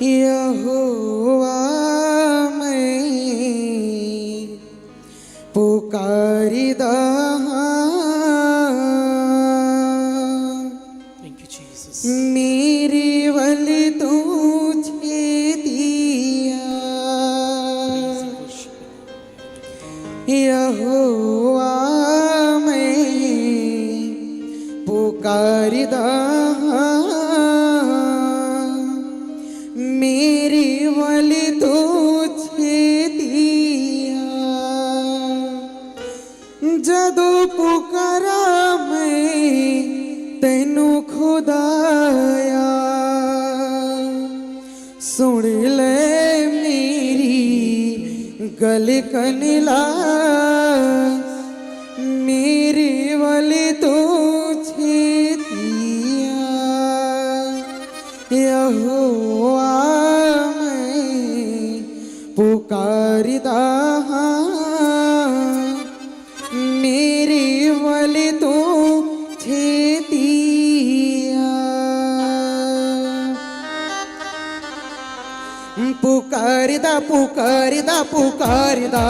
यहोवा मैं पुकारिदा। मेरी वली तुझे दिया यहोवा मैं पुकारिदा। मेरी वली तुझे दिया जदो पुकारा मैं तेनू खुदाया। सुन ले मेरी गल कनिला मेरी वली तुझे दिया यहोवा मैं पुकारिदा। मेरी वली तुझे दिया पुकारिदा पुकारिदा पुकारिदा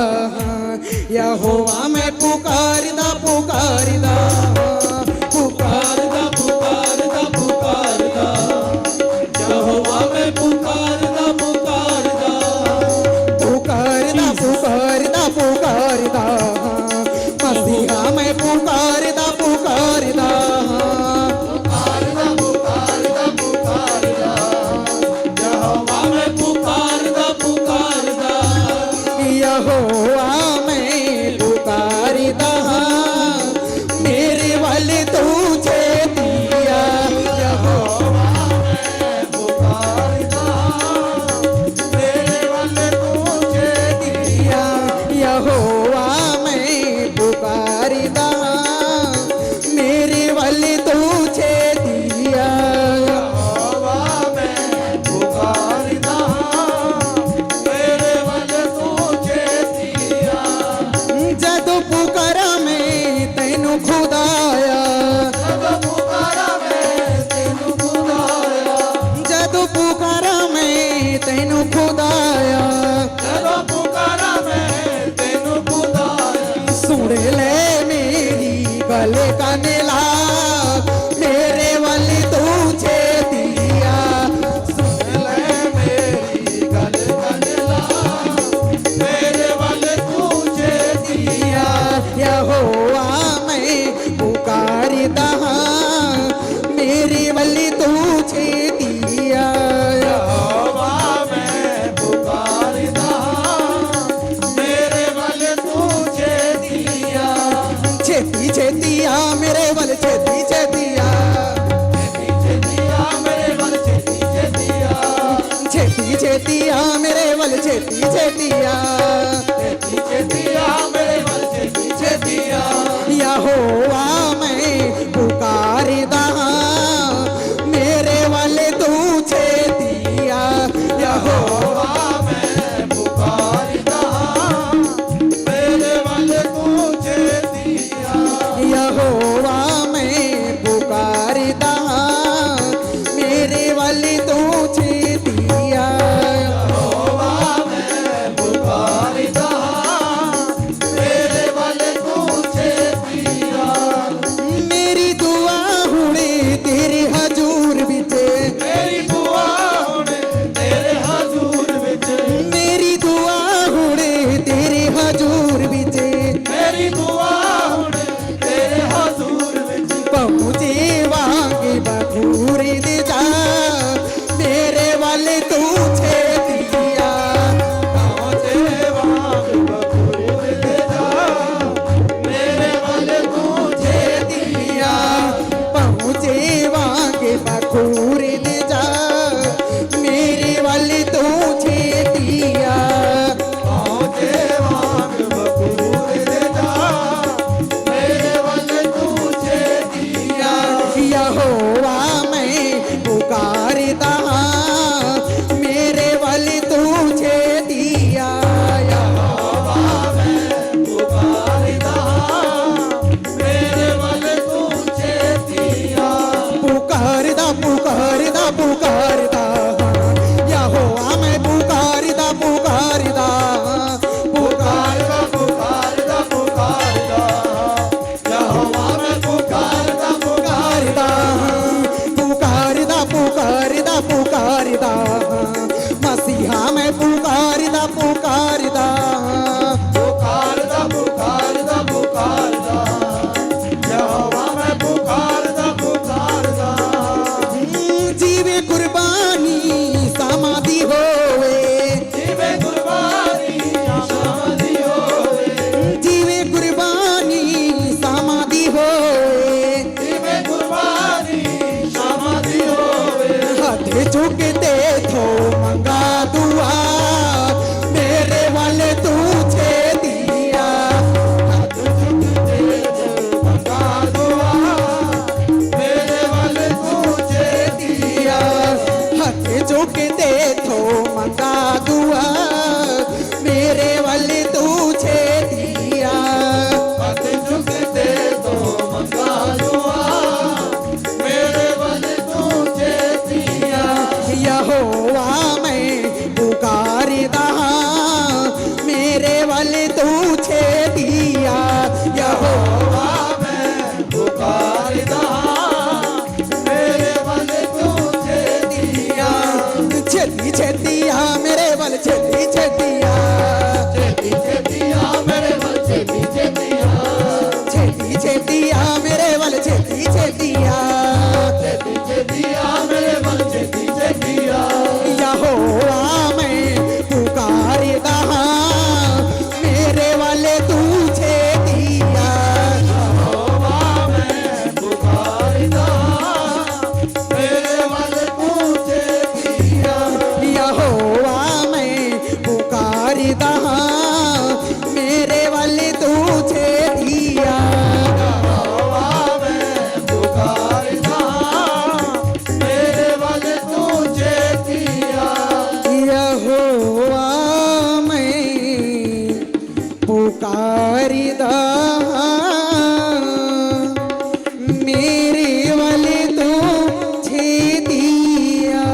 यहोवा मैं पुकारिदा पुकारिदा पुकारिदा पुकारिदा पुकारिदा यहोवा मैं पुकारिदा पुकारिदा पुकारिदा पुकारिदा पुकारिदा मसीहा मैं पुकारिदा पुकारिदा यहोवा मैं पुकारिदा। मेरे वाले तुझे दिया यहोवा मैं पुकारिदा। मेरे वाले तुझे दिया यहोवा मैं पुकारिदा। मेरे वाले तुझे दिया यहोवा मैं पुकारिदा। जदों पुकारा मैं तेनू खुदाया। जदों पुकारा मैं तेनू खुदाया। सुन ले मेरी गल कनिला मेरे वाली तुझे दिया। सुन ले मेरी गल कनिला मेरे वाले तुझे दिया यहोवा मैं पुकारिदा। मेरी वली तुझे दिया यहोवा मैं पुकारिदा। मेरे वले तुझे दिया छेती छेतिया मेरे वल छेती छेतिया मेरे वल छेती छेतिया छेती छेतिया मेरे वल छेती छेतिया मेरे वल छेती छेतिया यहोवा मैं पुकारिदा। मेरे वाले तुझे दिया यहोवा मैं पुकारिदा। मेरे वाले तुझे दिया यहोवा मैं पुकारिदा। मेरे वाले तुझे दिया यहोवा मैं पुकारिदा। दे थो मंगा दुआ मेरे वाले तू छेतिया हाथ झुक दे थो मंगा दुआ मेरे वाले तू छेतिया हाथ झुक दे थो मंगा दुआ मेरे वाले तू छेतिया हाथ झुक दे थो मंगा दुआ मेरे वाले तू छेतिया यहोवा मैं पुकारदा मेरे वाले तू छेतिया यहोवा मैं पुकारदा मेरे वाले तू छेतिया छेती छेतिया मेरे वाले छेती छेतिया छेती छेतिया मेरे वाले छेती छेतिया छेती छेतिया मेरे वाले छेती छेतिया छेती छेतिया मेरे वाले छेती छेतिया यहोवा मैं पुकारदा मेरे वाले तू छेतिया यहोवा मैं पुकारदा मेरे वाले तू छेतिया यहोवा मैं पुकारदा मेरे वाले तू छेतिया यहोवा मैं पुकारदा मेरे वाले तू छेतिया यहोवा मैं पुकारदा मेरे वाले तू छेतिया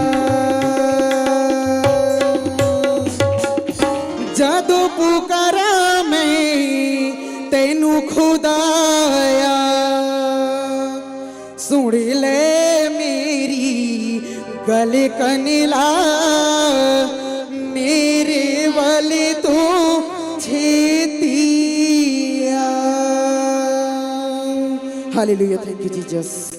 जदों पुकारा मैं तेनू खुदाया सुन ले मेरी गल कनिला मेरे वाले तू छेतिया हालेलुया थैंक यू जीसस